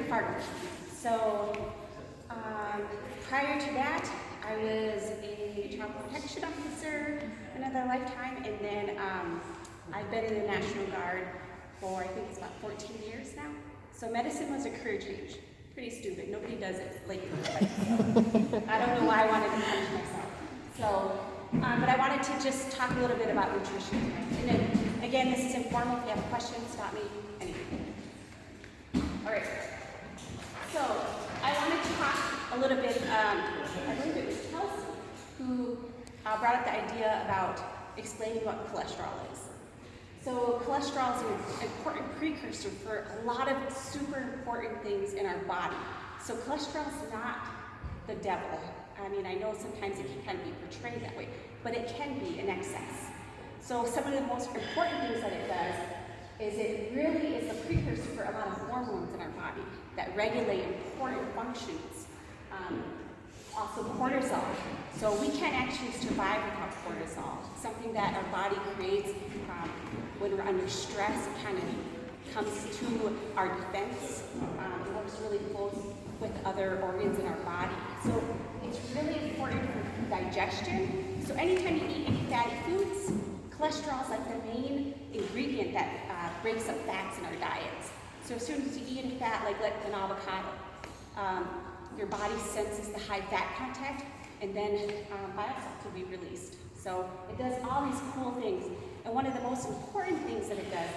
Fargo. So prior to that, I was a child protection officer in another lifetime, and then I've been in the National Guard for, I think it's about 14 years now. So medicine was a career change. Pretty stupid. Nobody does it lately. I don't know why I wanted to punish myself. So, but I wanted to just talk a little bit about nutrition. And then, again, this is informal. If you have questions, stop me. Anything. All right. So, I wanted to talk a little bit, I believe it was Kelsey, who brought up the idea about explaining what cholesterol is. So cholesterol is an important precursor for a lot of super important things in our body. So cholesterol is not the devil. I mean, I know sometimes it can kind of be portrayed that way, but it can be in excess. So some of the most important things that it does is it really is a precursor for a lot of hormones in our body that regulate important functions. Also cortisol. So we can't actually survive without cortisol, something that our body creates when we're under stress. It kind of comes to our defense. It works really close with other organs in our body. So it's really important for digestion. So anytime you eat any fatty foods, cholesterol is like the main ingredient that breaks up fats in our diets. So as soon as you eat a fat, like an avocado, your body senses the high fat content, and then bile salts will be released. So it does all these cool things. And one of the most important things that it does,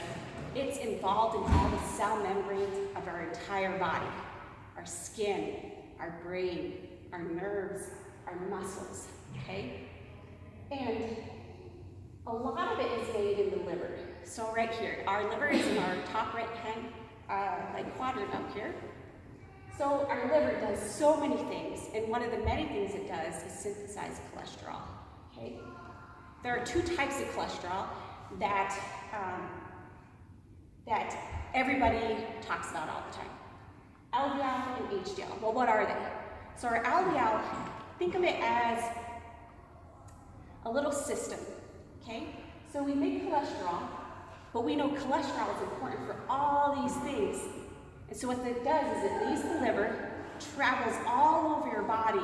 it's involved in all the cell membranes of our entire body. Our skin, our brain, our nerves, our muscles, okay? And a lot of it is made in the liver. So right here, our liver is in our top right-hand quadrant up here. So our liver does so many things, and one of the many things it does is synthesize cholesterol, okay? There are two types of cholesterol that everybody talks about all the time. LDL and HDL. Well, what are they? So our LDL, think of it as a little system, okay? So we make cholesterol, but we know cholesterol is important for all these things. And so what it does is it leaves the liver, travels all over your body,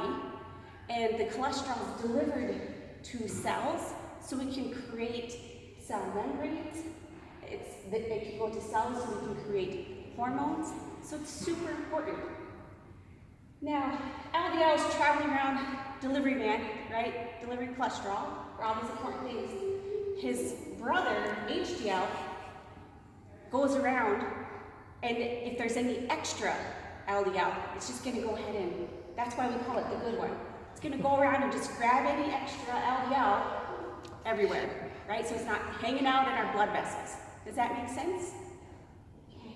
and the cholesterol is delivered to cells so we can create cell membranes. It can go to cells so we can create hormones. So it's super important. Now, LDL is traveling around delivery man, right? Delivering cholesterol for all these important things. His brother, HDL, goes around, and if there's any extra LDL, it's just going to go ahead and, that's why we call it the good one. It's going to go around and just grab any extra LDL everywhere, right? So it's not hanging out in our blood vessels. Does that make sense? Okay.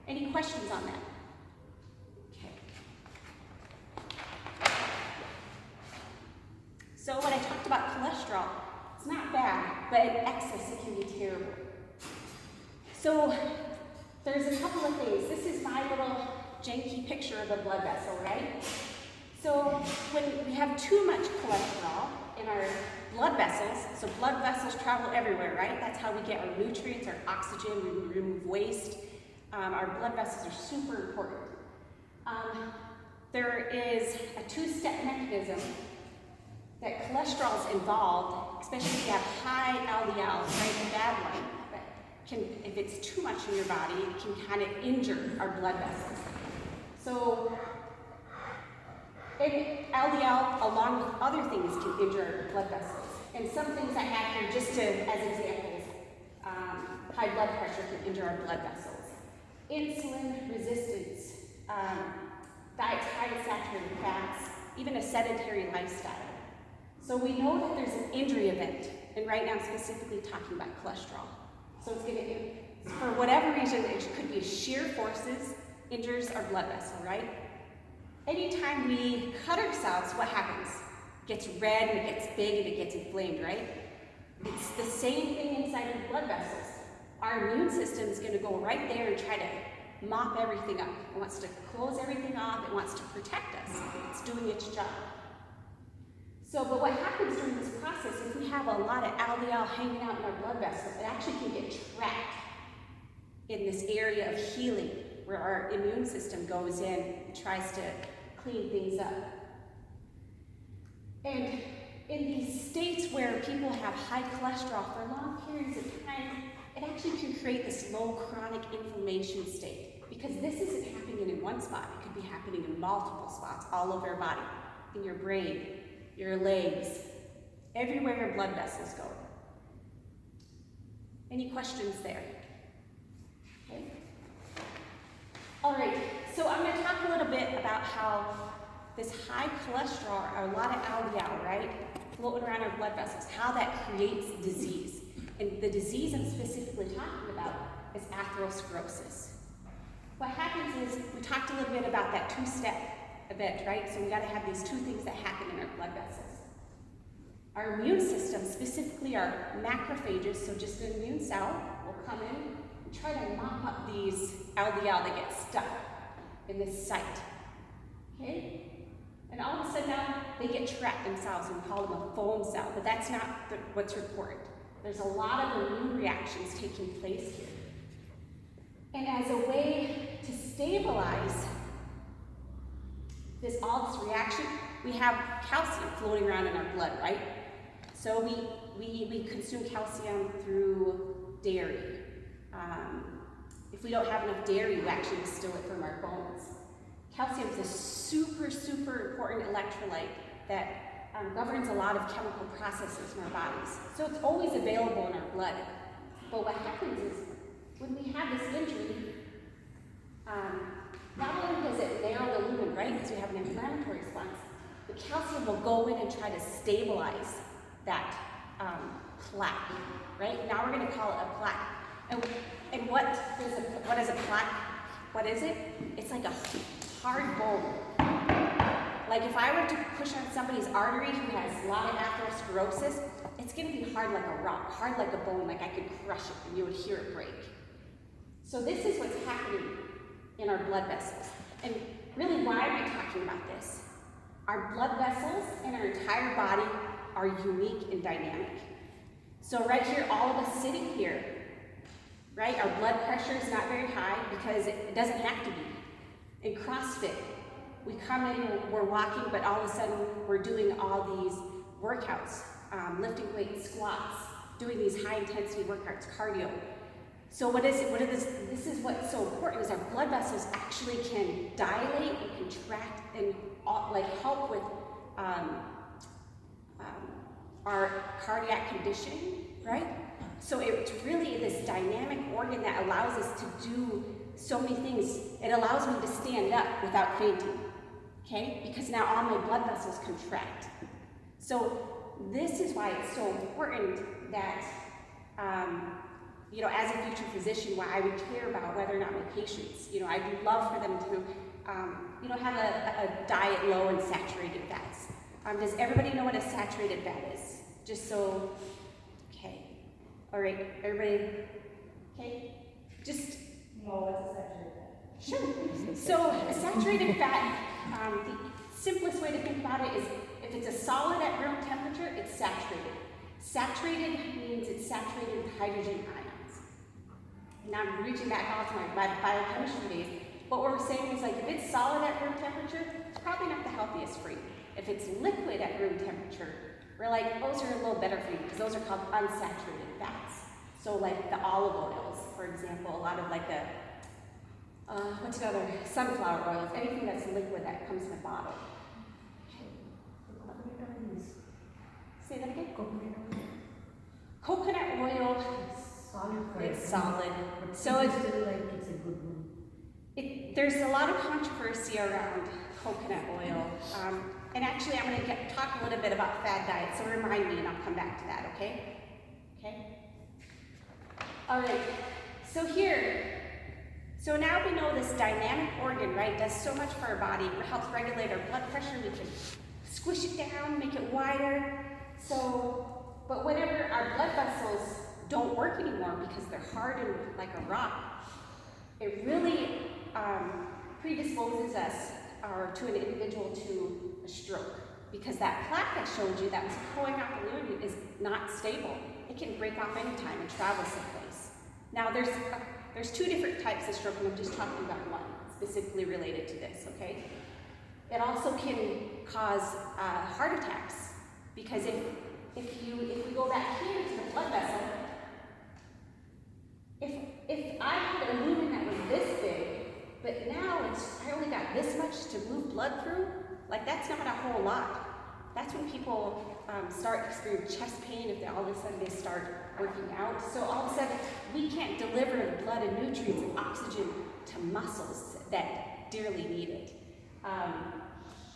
Any questions on that? Okay. So when I talked about cholesterol, it's not bad, but in excess it can be terrible. So there's a couple of things. This is my little janky picture of a blood vessel, right? So when we have too much cholesterol in our blood vessels, so blood vessels travel everywhere, right? That's how we get our nutrients, our oxygen, we remove waste. Our blood vessels are super important. There is a two-step mechanism that cholesterol is involved, especially if you have high LDL, right, the bad one. If it's too much in your body, it can kind of injure our blood vessels. So, LDL, along with other things, can injure our blood vessels. And some things I have here, just as examples, high blood pressure can injure our blood vessels. Insulin resistance, diets high in saturated fats, even a sedentary lifestyle. So we know that there's an injury event, and right now I'm specifically talking about cholesterol. So it's going to, for whatever reason, it could be sheer forces, injures our blood vessel, right? Anytime we cut ourselves, what happens? It gets red, and it gets big, and it gets inflamed, right? It's the same thing inside of the blood vessels. Our immune system is going to go right there and try to mop everything up. It wants to close everything off. It wants to protect us. It's doing its job. So, but what happens during this process, if we have a lot of LDL hanging out in our blood vessels, it actually can get trapped in this area of healing. where our immune system goes in and tries to clean things up. And in these states where people have high cholesterol for long periods of time, it actually can create this low chronic inflammation state, because this isn't happening in one spot. It could be happening in multiple spots all over your body, in your brain, your legs, everywhere your blood vessels go. Any questions there? Okay. All right, so I'm going to talk a little bit about how this high cholesterol, or a lot of LDL, right, floating around our blood vessels, how that creates disease. And the disease I'm specifically talking about is atherosclerosis. What happens is, we talked a little bit about that two-step event, right? So we got to have these two things that happen in our blood vessels. Our immune system, specifically our macrophages, so just an immune cell, will come in and try to mop up these LDL that get stuck in this site. Okay? And all of a sudden now, they get trapped themselves, and we call them a foam cell, but that's not what's important. There's a lot of immune reactions taking place here. And as a way to stabilize all this reaction, we have calcium floating around in our blood, right? So we consume calcium through dairy. If we don't have enough dairy, we actually distill it from our bones. Calcium is a super, super important electrolyte that governs a lot of chemical processes in our bodies. So it's always available in our blood. But what happens is, when we have this injury, not only does it narrow the lumen, right, because we have an inflammatory response, the calcium will go in and try to stabilize that plaque, right? Now we're going to call it a plaque. And what is a plaque? What is it? It's like a hard bone. Like if I were to push on somebody's artery who has a lot of atherosclerosis, it's going to be hard like a rock, hard like a bone, like I could crush it and you would hear it break. So this is what's happening in our blood vessels. And really, why am I talking about this? Our blood vessels and our entire body are unique and dynamic. So right here, all of us sitting here, right, our blood pressure is not very high because it doesn't have to be. In CrossFit, we come in, we're walking, but all of a sudden we're doing all these workouts, lifting weights, squats, doing these high intensity workouts, cardio. So this is what's so important, is our blood vessels actually can dilate and contract and help with our cardiac conditioning, right? So it's really this dynamic organ that allows us to do so many things. It allows me to stand up without fainting, okay? Because now all my blood vessels contract. So this is why it's so important that, as a future physician, why I would care about whether or not my patients, I'd love for them to, have a diet low in saturated fats. Does everybody know what a saturated fat is? Just so, okay. All right, everybody, okay? Just. No, what's a saturated fat? Sure. So a saturated fat, the simplest way to think about it is, if it's a solid at room temperature, it's saturated. Saturated means it's saturated with hydrogen ions. Now I'm reaching back all to my biochemistry days. But what we're saying is, if it's solid at room temperature, it's probably not the healthiest for you. If it's liquid at room temperature, we're like, those are a little better for you, because those are called unsaturated fats. So like the olive oils, for example, a lot of sunflower oils, anything that's liquid that comes in a bottle. Say that again? Coconut oil. Solid. It's solid. So it's still it's a good one. There's a lot of controversy around coconut oil. And actually, I'm going to talk a little bit about fad diet, so remind me and I'll come back to that, okay? Okay? All right, so now we know this dynamic organ, right, does so much for our body. It helps regulate our blood pressure. We can squish it down, make it wider. But whenever our blood vessels don't work anymore because they're hardened like a rock, it really predisposes us to an individual to a stroke, because that plaque I showed you that was pulling out the lumen is not stable. It can break off anytime and travel someplace. Now there's there's two different types of stroke, and I'm just talking about one specifically related to this, okay? It also can cause heart attacks, because if we go back here to the blood vessel, if I had a lumen that was this big, but now I only got this much to move blood through, like that's not a whole lot. That's when people start experiencing chest pain if all of a sudden they start working out. So all of a sudden, we can't deliver the blood and nutrients and oxygen to muscles that dearly need it.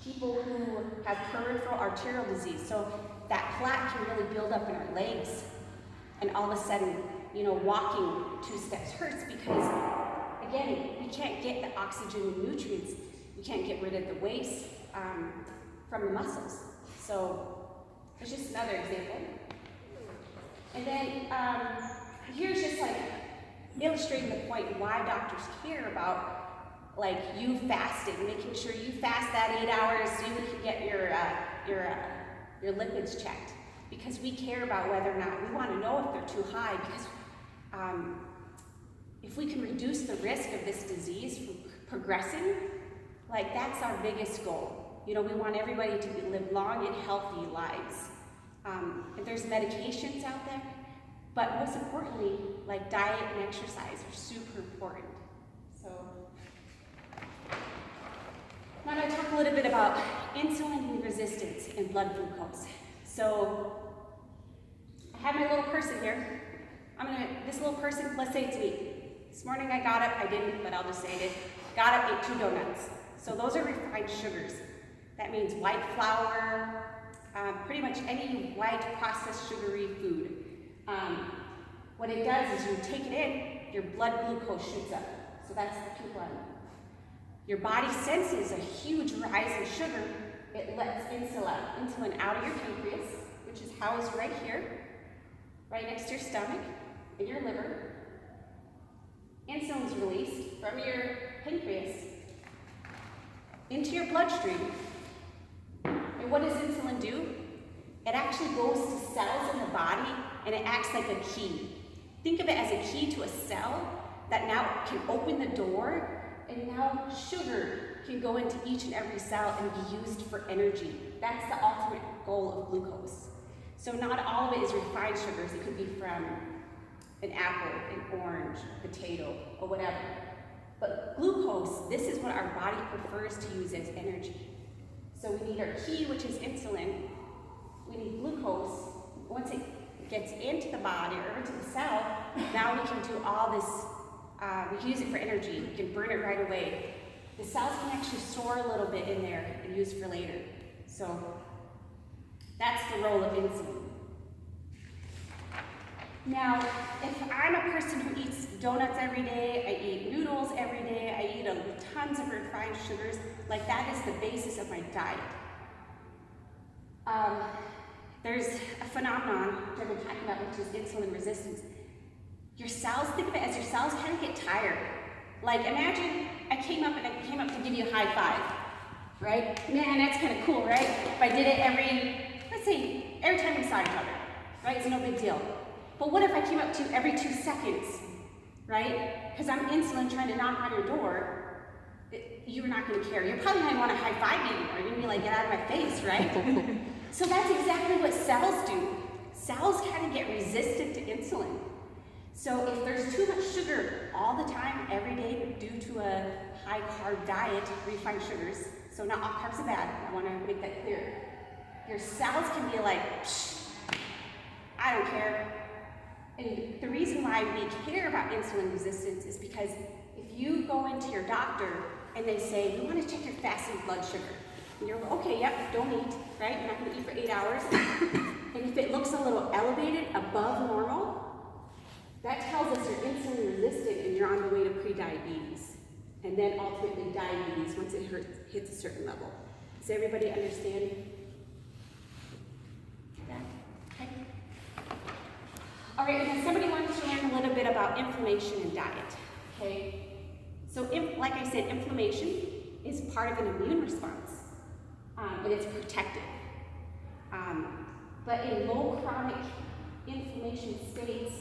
People who have peripheral arterial disease, so that plaque can really build up in our legs, and all of a sudden, you know, walking 2 steps hurts because, again, we can't get the oxygen and nutrients. We can't get rid of the waste from the muscles. So it's just another example. And then here's just like illustrating the point why doctors care about like you fasting, making sure you fast that 8 hours so you can get your lipids checked. Because we care about whether or not, we want to know if they're too high, because if we can reduce the risk of this disease from progressing, like that's our biggest goal. You know, we want everybody to live long and healthy lives. And there's medications out there, but most importantly, like diet and exercise are super important. So, now I'm going to talk a little bit about insulin resistance and blood glucose. So, I have my little person here. This little person, let's say it's me. This morning I got up, I didn't, but I'll just say it. Got up, ate 2 donuts. So those are refined sugars. That means white flour, pretty much any white processed sugary food. What it does is you take it in, your blood glucose shoots up. So that's the pink one. Your body senses a huge rise in sugar. It lets insulin out of your pancreas, which is housed right here, right next to your stomach and your liver. Insulin is released from your pancreas into your bloodstream. And what does insulin do? It actually goes to cells in the body and it acts like a key. Think of it as a key to a cell that now can open the door, and now sugar can go into each and every cell and be used for energy. That's the ultimate goal of glucose. So not all of it is refined sugars. It could be from an apple, an orange, potato, or whatever. But glucose, this is what our body prefers to use as energy. So we need our key, which is insulin. We need glucose. Once it gets into the body or into the cell, now we can do all this, we can use it for energy. We can burn it right away. The cells can actually store a little bit in there and use for later. So that's the role of insulin. Now, if I'm a person who eats donuts every day, I eat noodles every day, I eat tons of refined sugars, like that is the basis of my diet. There's a phenomenon which I've been talking about, which is insulin resistance. Your cells, think of it as your cells kind of get tired. Like imagine I came up to give you a high five, right? Man, that's kind of cool, right? If I did it let's say every time we saw each other, right? It's no big deal. But what if I came up to you every 2 seconds, right? Because I'm insulin trying to knock on your door. You're not going to care. You're probably not going to want to high five me anymore. You're going to be like, get out of my face, right? So that's exactly what cells do. Cells kind of get resistant to insulin. So if there's too much sugar all the time, every day, due to a high carb diet, refined sugars, so not all carbs are bad, I want to make that clear. Your cells can be like, I don't care. And the reason why we care about insulin resistance is because if you go into your doctor and they say, we want to check your fasting blood sugar. And you're like, okay, yep, don't eat, right? You're not going to eat for 8 hours. And if it looks a little elevated above normal, that tells us you're insulin resistant and you're on the way to prediabetes. And then ultimately diabetes once it hits a certain level. Does everybody understand? Yeah? Okay. All right, and then somebody wants to learn a little bit about inflammation and diet, okay? So like I said, inflammation is part of an immune response, and it's protective. But in low chronic inflammation states,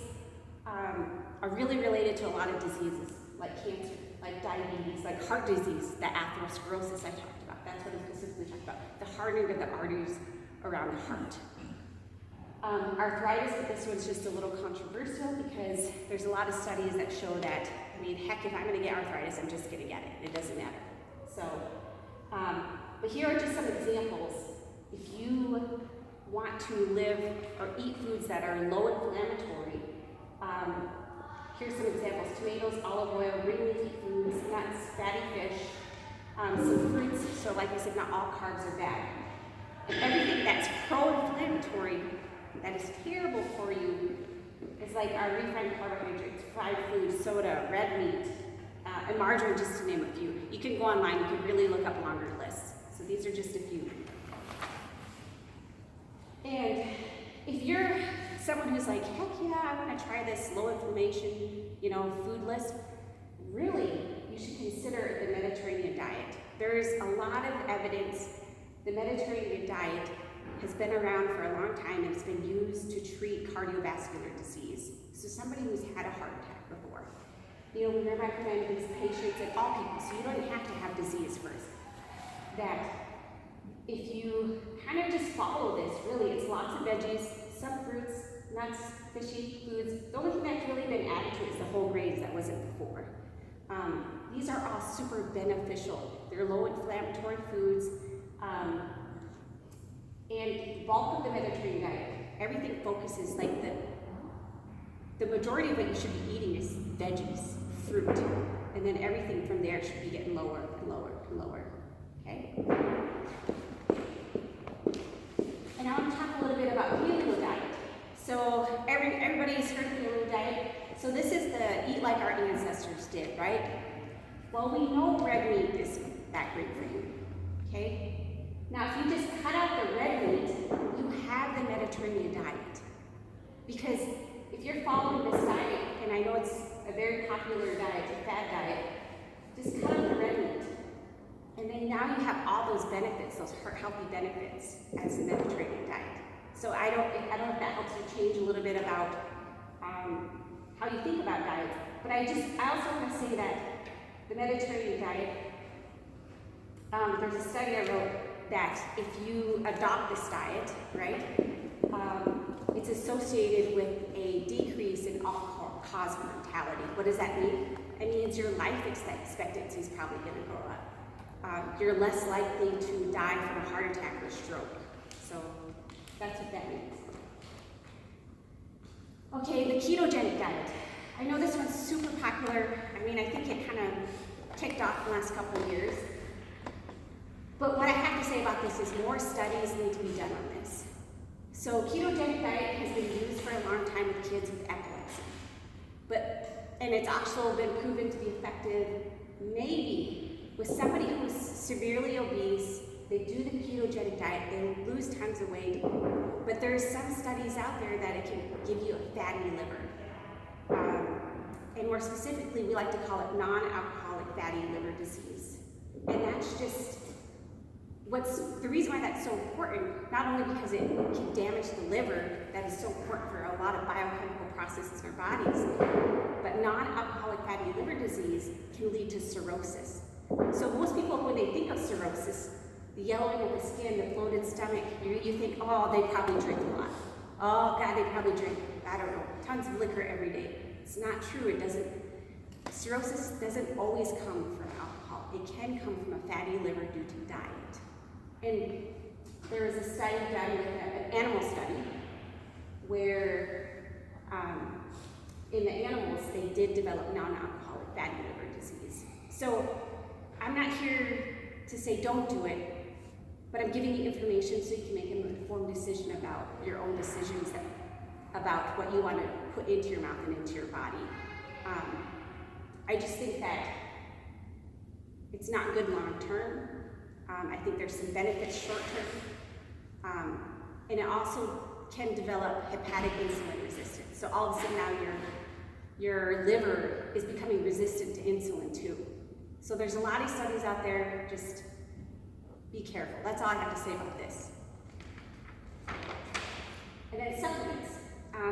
are really related to a lot of diseases, like cancer, like diabetes, like heart disease, the atherosclerosis I talked about. That's what I specifically talked about, the hardening of the arteries around the heart. Arthritis, but this one's just a little controversial because there's a lot of studies that show that, I mean, heck, if I'm going to get arthritis, I'm just going to get it. It doesn't matter. So, but here are just some examples. If you want to live or eat foods that are low inflammatory, here's some examples: tomatoes, olive oil, green leafy foods, nuts, fatty fish, some fruits. So like I said, not all carbs are bad. And everything that's pro-inflammatory, that is terrible for you, is like our refined carbohydrates, fried food, soda, red meat, and margarine, just to name a few. You can go online, you can really look up longer lists. So these are just a few. And if you're someone who's like, heck yeah, I want to try this low inflammation, food list, really, you should consider the Mediterranean diet. There's a lot of evidence. The Mediterranean diet has been around for a long time, and it's been used to treat cardiovascular disease. So somebody who's had a heart attack before, we recommend these patients and all people, so you don't have to have disease first, that if you kind of just follow this, really, it's lots of veggies, some fruits, nuts, fishy foods. The only thing that's really been added to it is the whole grains that wasn't before. These are all super beneficial. They're low inflammatory foods. And the bulk of the Mediterranean diet, everything focuses, like the majority of what you should be eating is veggies, fruit, and then everything from there should be getting lower and lower and lower, okay? And I want to talk a little bit about paleo diet. So everybody's heard of paleo diet. So this is the eat like our ancestors did, right? Well, we know red meat is that great for you, okay? Now, if you just cut out the red meat, you have the Mediterranean diet. Because if you're following this diet, and I know it's a very popular diet, a fad diet, just cut out the red meat. And then now you have all those benefits, those healthy benefits as the Mediterranean diet. So I don't know if that helps you change a little bit about how you think about diets. But I also want to say that the Mediterranean diet, there's a study I wrote that if you adopt this diet, right, it's associated with a decrease in all-cause mortality. What does that mean? It means your life expectancy is probably going to go up. You're less likely to die from a heart attack or stroke. So that's what that means. Okay, the ketogenic diet. I know this one's super popular. I mean, I think it kind of kicked off the last couple of years. But what I have to say about this is more studies need to be done on this. So ketogenic diet has been used for a long time with kids with epilepsy. And it's also been proven to be effective maybe with somebody who's severely obese. They do the ketogenic diet, they lose tons of weight, but there's some studies out there that it can give you a fatty liver. And more specifically, we like to call it non-alcoholic fatty liver disease. And that's just the reason why that's so important, not only because it can damage the liver, that is so important for a lot of biochemical processes in our bodies, but non-alcoholic fatty liver disease can lead to cirrhosis. So most people, when they think of cirrhosis, the yellowing of the skin, the bloated stomach, you think, oh, they probably drink a lot. Oh God, they probably drink, I don't know, tons of liquor every day. It's not true. Cirrhosis doesn't always come from alcohol. It can come from a fatty liver due to diet. And there was a study done with an animal study where in the animals, they did develop non-alcoholic fatty liver disease. So I'm not here to say don't do it, but I'm giving you information so you can make an informed decision about your own decisions about what you want to put into your mouth and into your body. I just think that it's not good long term. I think there's some benefits short term. And it also can develop hepatic insulin resistance. So all of a sudden now your liver is becoming resistant to insulin too. So there's a lot of studies out there, just be careful. That's all I have to say about this. And then supplements.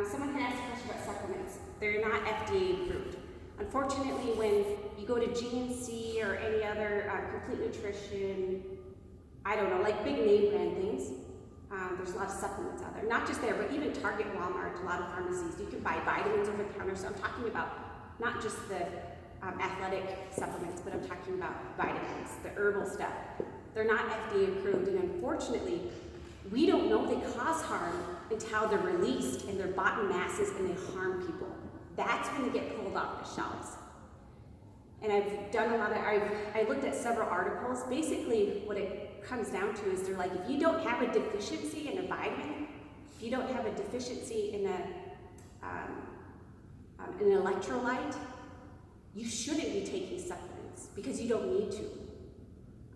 Someone had asked a question about supplements. They're not FDA approved. Unfortunately, when you go to GNC or any other complete nutrition, I don't know, like big name brand things, there's a lot of supplements out there. Not just there, but even Target, Walmart, a lot of pharmacies, you can buy vitamins over the counter. So I'm talking about not just the athletic supplements, but I'm talking about vitamins, the herbal stuff. They're not FDA approved, and unfortunately, we don't know they cause harm until they're released and they're bought in masses and they harm people. That's when they get pulled off the shelves. And I've done a lot of, I looked at several articles. Basically, what it comes down to is they're like, if you don't have a deficiency in a vitamin, if you don't have a deficiency in an electrolyte, you shouldn't be taking supplements because you don't need to.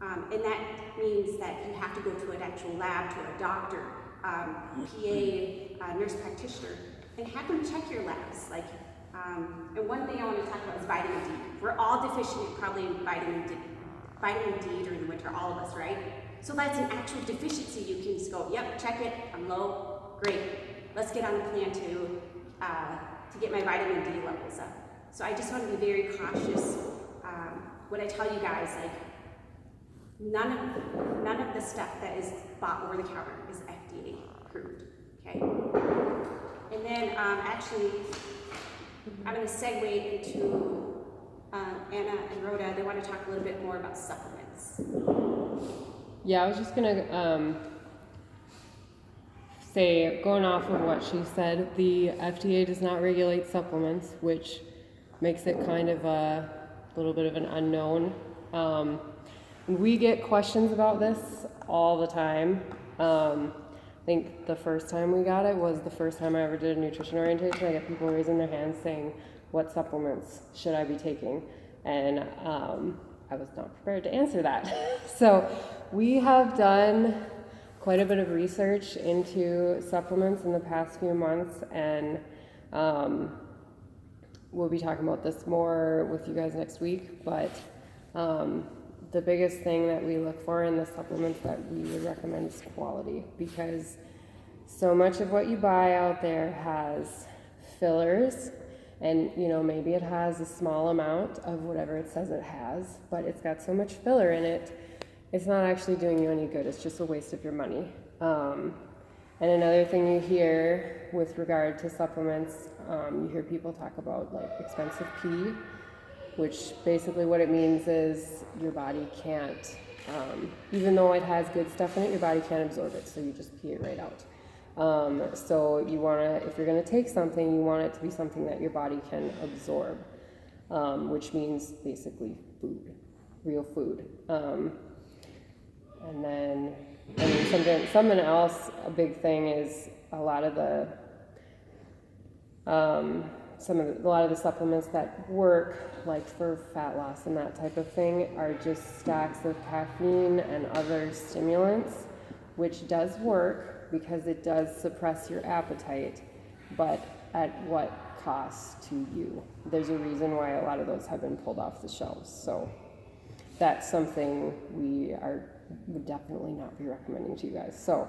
And that means that you have to go to an actual lab, to a doctor, PA, nurse practitioner, and have them check your labs. Like, and one thing I want to talk about is vitamin D. We're all deficient probably in vitamin D during the winter, all of us, right? So that's an actual deficiency. You can just go, yep, check it, I'm low, great. Let's get on a plan to get my vitamin D levels up. So I just want to be very cautious. What I tell you guys, like, none of the stuff that is bought over the counter is FDA approved, okay? And then actually, I'm going to segue into Anna and Rhoda. They want to talk a little bit more about supplements. Yeah, I was just going to say, going off of what she said, the FDA does not regulate supplements, which makes it kind of a little bit of an unknown. We get questions about this all the time. I think the first time we got it was the first time I ever did a nutrition orientation. I get people raising their hands saying, what supplements should I be taking? And I was not prepared to answer that. So we have done quite a bit of research into supplements in the past few months, and we'll be talking about this more with you guys next week. But the biggest thing that we look for in the supplements that we would recommend is quality, because so much of what you buy out there has fillers, and you know, maybe it has a small amount of whatever it says it has, but it's got so much filler in it, it's not actually doing you any good. It's just a waste of your money. And another thing you hear with regard to supplements, you hear people talk about like expensive pee, which basically what it means is your body can't, even though it has good stuff in it, your body can't absorb it, so you just pee it right out. So you want to, if you're going to take something, you want it to be something that your body can absorb, which means basically food, real food. And then, I mean, something else, a big thing is a lot of the supplements that work, like for fat loss and that type of thing, are just stacks of caffeine and other stimulants, which does work because it does suppress your appetite, but at what cost to you? There's a reason why a lot of those have been pulled off the shelves. So that's something we would definitely not be recommending to you guys. So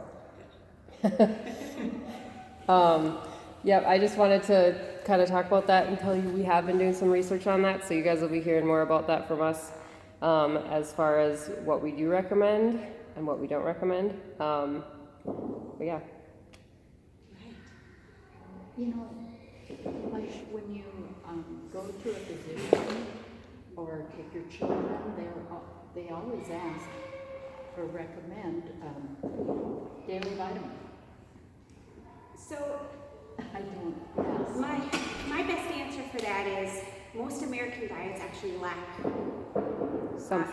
yep, I just wanted to kind of talk about that and tell you we have been doing some research on that, so you guys will be hearing more about that from us, as far as what we do recommend and what we don't recommend. But yeah. You know, like when you go to a physician or take your children, they always ask or recommend daily vitamin. So I don't, yes. my best answer for that is most American diets actually lack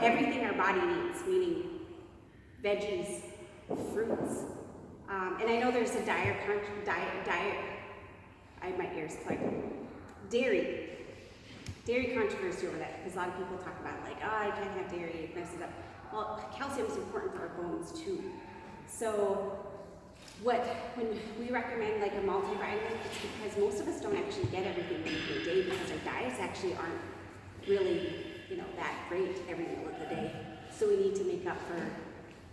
everything our body needs, meaning veggies, fruits. And I know there's a dairy controversy over that, because a lot of people talk about like, oh, I can't have dairy, it messes up. Well, calcium is important for our bones too. So when we recommend like a multivitamin, it's because most of us don't actually get everything we need in a day, because our diets actually aren't really, that great every meal of the day. So we need to make up for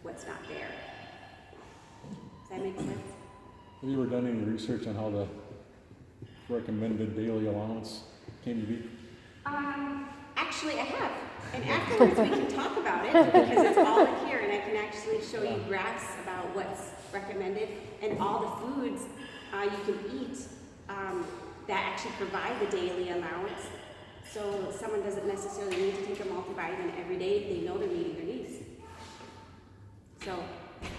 what's not there. Does that make sense? Have you ever done any research on how the recommended daily allowance can you beat? Actually, I have. And afterwards, we can talk about it because it's all in here, and I can actually show you graphs about what's recommended and all the foods you can eat that actually provide the daily allowance. So someone doesn't necessarily need to take a multivitamin every day if they know they're meeting their needs. So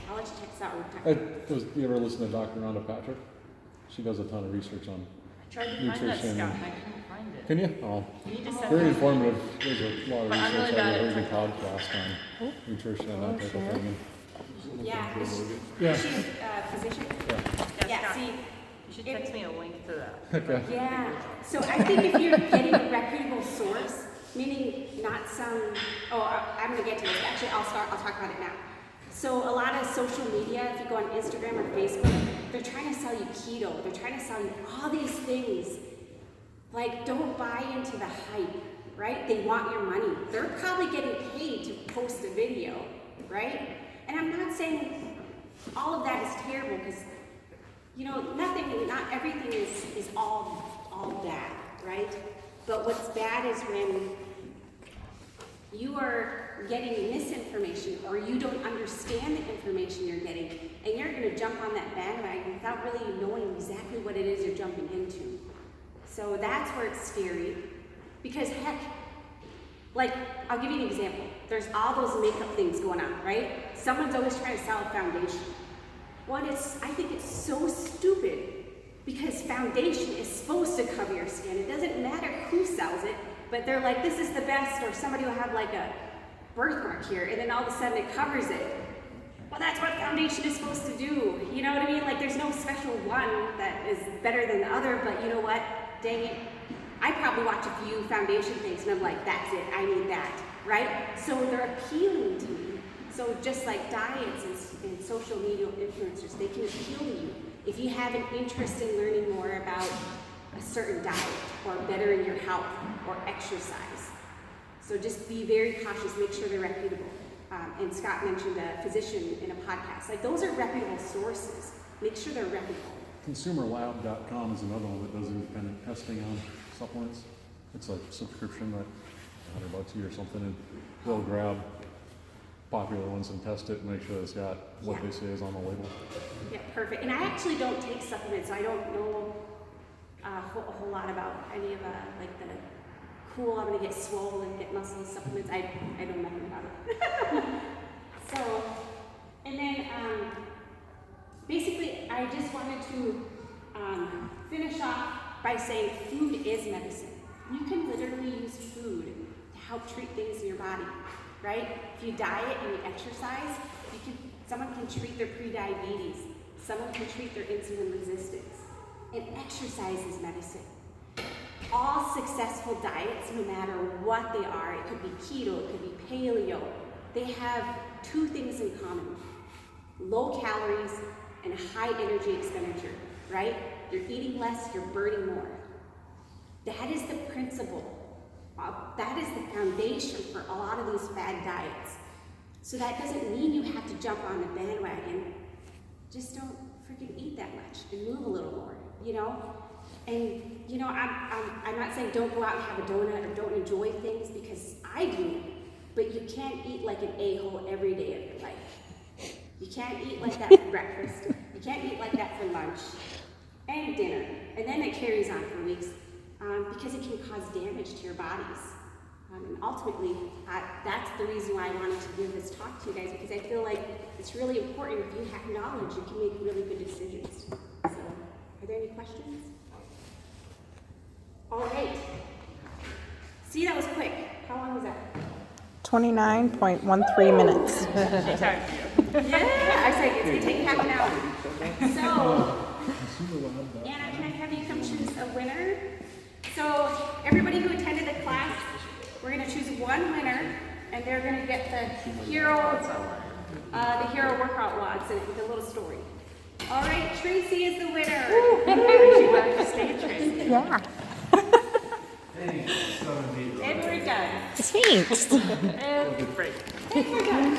I'll let you check this out. You ever listen to Dr. Rhonda Patrick? She does a ton of research on Tried to find that, nutrition. Scott, and I couldn't find it. Can you? Oh, You need to send very me- informative. There's a lot of But I'm research. really I bad had a at very good podcast on nutrition and that type of thing. Yeah, Yeah. she's a physician. Yeah, Yeah, Scott, see, you should text me a link to that. Okay. yeah. So I think if you're getting a reputable source, meaning not some, I'm gonna get to this. Actually, I'll talk about it now. So a lot of social media, if you go on Instagram or Facebook, they're trying to sell you keto. They're trying to sell you all these things. Like, don't buy into the hype, right? They want your money. They're probably getting paid to post a video, right? And I'm not saying all of that is terrible because, not everything is all bad, right? But what's bad is when you are getting misinformation or you don't understand the information you're getting and you're going to jump on that bandwagon without really knowing exactly what it is you're jumping into. So that's where it's scary because heck, like I'll give you an example. There's all those makeup things going on, right? Someone's always trying to sell a foundation. I think it's so stupid because foundation is supposed to cover your skin. It doesn't matter who sells it, but they're like, this is the best, or somebody will have like a birthmark here, and then all of a sudden it covers it. Well, that's what foundation is supposed to do. You know what I mean? Like there's no special one that is better than the other, but you know what? Dang it. I probably watch a few foundation things and I'm like, that's it, I need that, right? So they're appealing to me. So just like diets and social media influencers, they can appeal to you. If you have an interest in learning more about a certain diet or bettering your health or exercise. So just be very cautious, make sure they're reputable. And Scott mentioned a physician in a podcast. Like those are reputable sources. Make sure they're reputable. ConsumerLab.com is another one that does independent testing on supplements. It's a subscription that $100 a year or something, and they'll grab popular ones and test it and make sure it's got what they say is on the label. Yeah, perfect. And I actually don't take supplements, so I don't know a whole lot about any of like the cool, I'm gonna get swole and get muscle supplements. I know nothing about it. So, and then basically I just wanted to finish off by saying food is medicine. You can literally use food to help treat things in your body, right? If you diet and you exercise, someone can treat their pre-diabetes. Someone can treat their insulin resistance. And exercise is medicine. All successful diets, no matter what they are, it could be keto, it could be paleo, they have two things in common. Low calories and high energy expenditure, right? You're eating less, you're burning more. That is the principle. That is the foundation for a lot of these fad diets. So that doesn't mean you have to jump on the bandwagon. Just don't freaking eat that much and move a little more, you know? And, you know, I'm not saying don't go out and have a donut or don't enjoy things because I do, but you can't eat like an a-hole every day of your life. You can't eat like that for breakfast. You can't eat like that for lunch and dinner. And then it carries on for weeks because it can cause damage to your bodies. And ultimately, that's the reason why I wanted to give this talk to you guys, because I feel like it's really important. If you have knowledge, you can make really good decisions. So, are there any questions? All right. See, that was quick. How long was that? 29.13 minutes. Yeah, I said it's going to take half an hour. So, Anna, can I have you come choose a winner? So, everybody who attended the class, we're going to choose one winner, and they're going to get the hero workout logs in it with a little story. All right, Tracy is the winner. She wanted to stay, Tracy. Yeah. And we're done. Thanks. And we're done.